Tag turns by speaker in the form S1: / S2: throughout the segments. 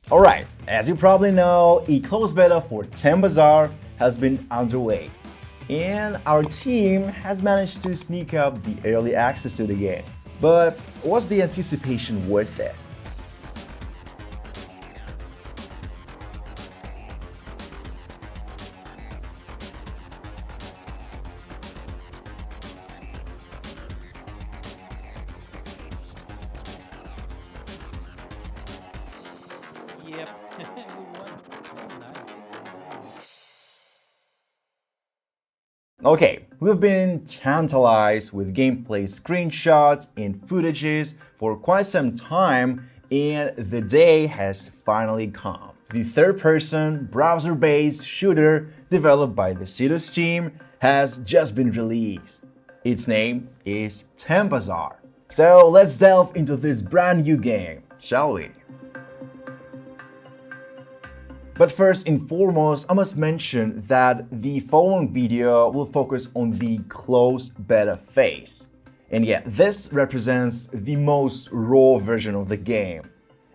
S1: Alright, as you probably know, a closed beta for Tembazar has been underway, and our team has managed to sneak up the early access to the game. But was the anticipation worth it?
S2: Yep. We won. Oh, nice.
S1: Okay, we've been tantalized with gameplay screenshots and footages for quite some time, and the day has finally come. The third-person, browser-based shooter developed by the Cyborg team has just been released. Its name is Tembazar. So let's delve into this brand new game, shall we? But first and foremost, I must mention that the following video will focus on the closed beta phase. And yeah, this represents the most raw version of the game.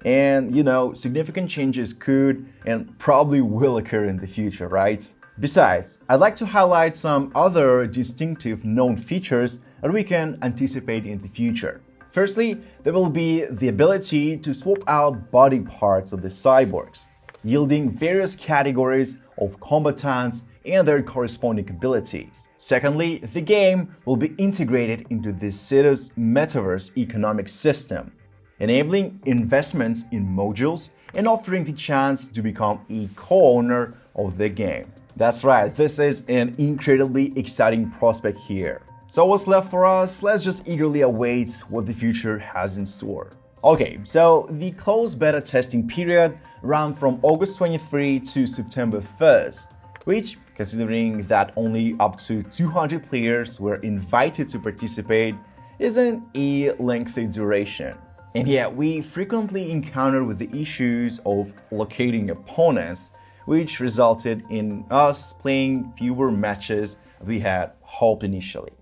S1: And significant changes could and probably will occur in the future, right? Besides, I'd like to highlight some other distinctive known features that we can anticipate in the future. Firstly, there will be the ability to swap out body parts of the cyborgs, yielding various categories of combatants and their corresponding abilities. Secondly, the game will be integrated into the Cyborg's metaverse economic system, enabling investments in modules and offering the chance to become a co-owner of the game. That's right, this is an incredibly exciting prospect here. So what's left for us? Let's just eagerly await what the future has in store. Okay, so the closed beta testing period ran from August 23 to September 1st, which, considering that only up to 200 players were invited to participate, isn't a lengthy duration. And yet, we frequently encounter with the issues of locating opponents, which resulted in us playing fewer matches than we had hoped initially.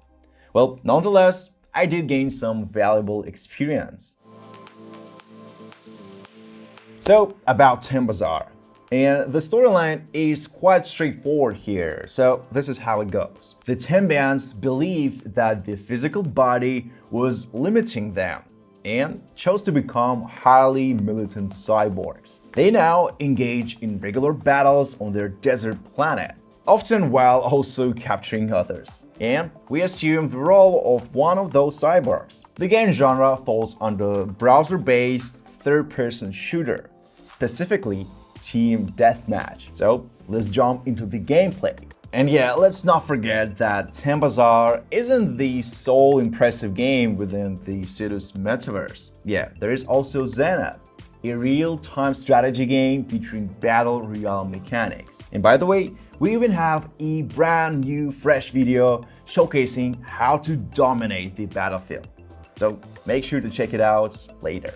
S1: Well, nonetheless, I did gain some valuable experience. So, about Tembazar. And the storyline is quite straightforward here, so this is how it goes. The Tembians believed that the physical body was limiting them and chose to become highly militant cyborgs. They now engage in regular battles on their desert planet, often while also capturing others. And we assume the role of one of those cyborgs. The game genre falls under browser-based third-person shooter, specifically team deathmatch. So let's jump into the gameplay. And yeah, let's not forget that Tembazar isn't the sole impressive game within the Cyborg's metaverse. Yeah, there is also Xenna, a real-time strategy game featuring battle royale mechanics. And by the way, we even have a brand new fresh video showcasing how to dominate the battlefield. So make sure to check it out later.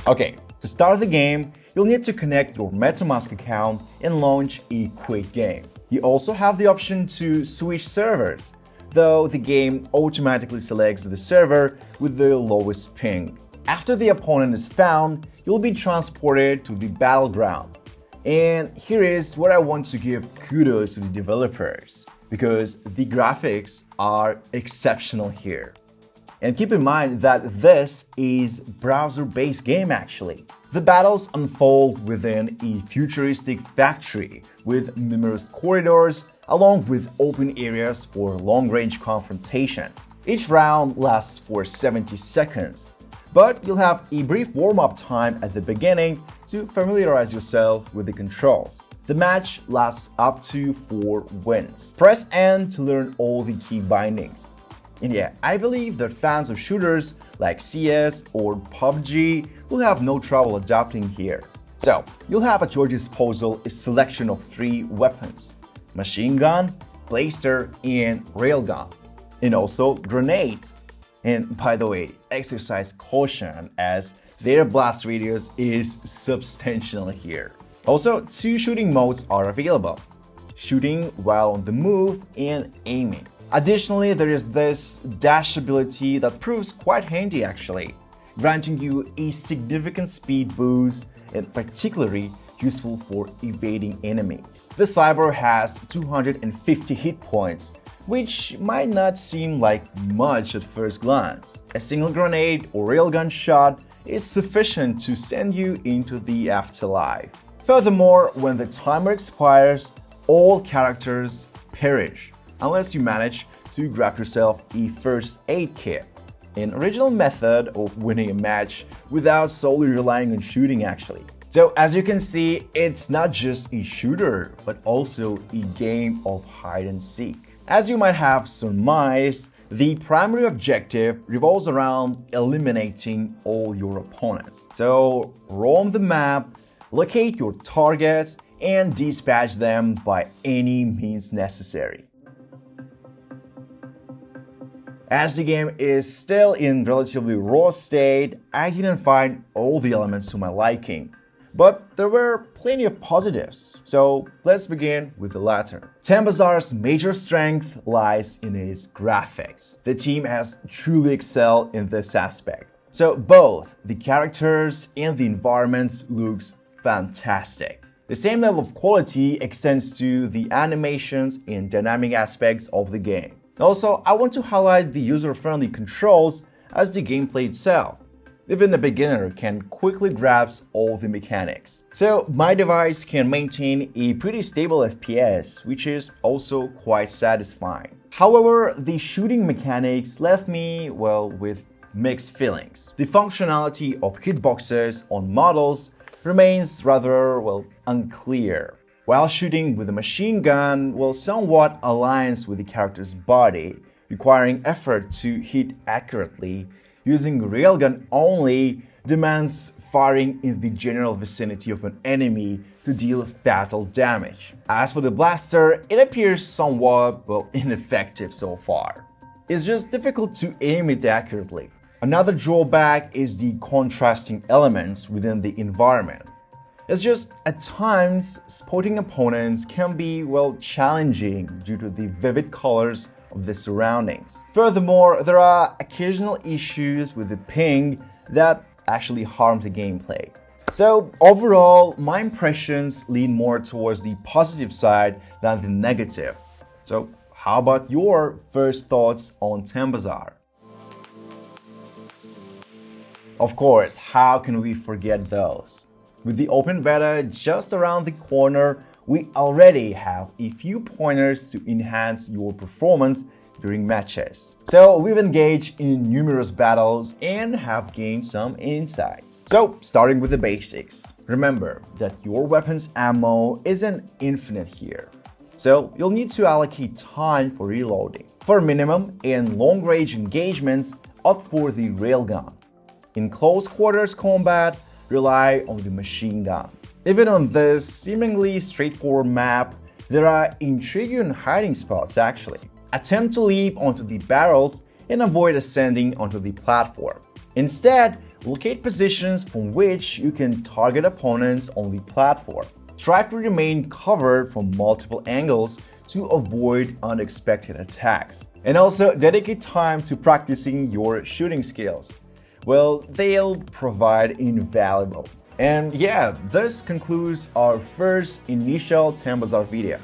S1: Okay, to start the game, you'll need to connect your MetaMask account and launch a quick game. You also have the option to switch servers, though the game automatically selects the server with the lowest ping. After the opponent is found, you'll be transported to the battleground. And here is where I want to give kudos to the developers, because the graphics are exceptional here. And keep in mind that this is browser-based game actually. The battles unfold within a futuristic factory with numerous corridors along with open areas for long-range confrontations. Each round lasts for 70 seconds, but you'll have a brief warm-up time at the beginning to familiarize yourself with the controls. The match lasts up to 4 wins. Press N to learn all the key bindings. And yeah, I believe that fans of shooters like CS or PUBG will have no trouble adapting here. So, you'll have at your disposal a selection of 3 weapons: machine gun, blaster, and railgun, and also grenades. And by the way, exercise caution as their blast radius is substantial here. Also, 2 shooting modes are available: shooting while on the move and aiming. Additionally, there is this dash ability that proves quite handy actually. granting you a significant speed boost and particularly useful for evading enemies. The Cyborg has 250 hit points, which might not seem like much at first glance. A single grenade or railgun shot is sufficient to send you into the afterlife. Furthermore, when the timer expires, all characters perish, unless you manage to grab yourself a first aid kit. An original method of winning a match without solely relying on shooting actually. So as you can see, it's not just a shooter, but also a game of hide and seek. As you might have surmised, the primary objective revolves around eliminating all your opponents. So roam the map, locate your targets, and dispatch them by any means necessary. As the game is still in relatively raw state, I didn't find all the elements to my liking. But there were plenty of positives, so let's begin with the latter. Tembazar's major strength lies in its graphics. The team has truly excelled in this aspect. So both the characters and the environments looks fantastic. The same level of quality extends to the animations and dynamic aspects of the game. Also, I want to highlight the user-friendly controls as the gameplay itself. Even a beginner can quickly grasp all the mechanics. So my device can maintain a pretty stable FPS, which is also quite satisfying. However, the shooting mechanics left me, well, with mixed feelings. The functionality of hitboxes on models remains rather, well, unclear. While shooting with a machine gun, well, somewhat aligns with the character's body, requiring effort to hit accurately. Using railgun only demands firing in the general vicinity of an enemy to deal fatal damage. As for the blaster, it appears somewhat, well, ineffective so far. It's just difficult to aim it accurately. Another drawback is the contrasting elements within the environment. It's just, at times, spotting opponents can be, well, challenging due to the vivid colors of the surroundings. Furthermore, there are occasional issues with the ping that actually harm the gameplay. So overall, my impressions lean more towards the positive side than the negative. So how about your first thoughts on Tembazar? Of course, how can we forget those? With the open beta just around the corner, we already have a few pointers to enhance your performance during matches. So we've engaged in numerous battles and have gained some insights. So starting with the basics, remember that your weapon's ammo isn't infinite here. So you'll need to allocate time for reloading. For minimum and long-range engagements, opt for the railgun. In close quarters combat, rely on the machine gun. Even on this seemingly straightforward map, there are intriguing hiding spots actually. Attempt to leap onto the barrels and avoid ascending onto the platform. Instead, locate positions from which you can target opponents on the platform. Try to remain covered from multiple angles to avoid unexpected attacks. And also dedicate time to practicing your shooting skills. Well, they'll provide invaluable. And yeah, this concludes our first initial Tembazar video.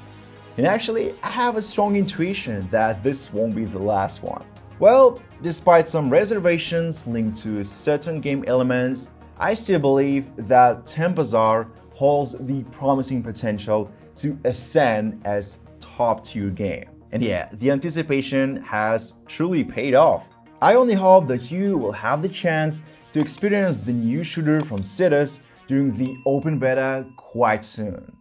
S1: And actually, I have a strong intuition that this won't be the last one. Well, despite some reservations linked to certain game elements, I still believe that Tembazar holds the promising potential to ascend as top-tier game. And yeah, the anticipation has truly paid off. I only hope that you will have the chance to experience the new shooter from Cyborg during the open beta quite soon.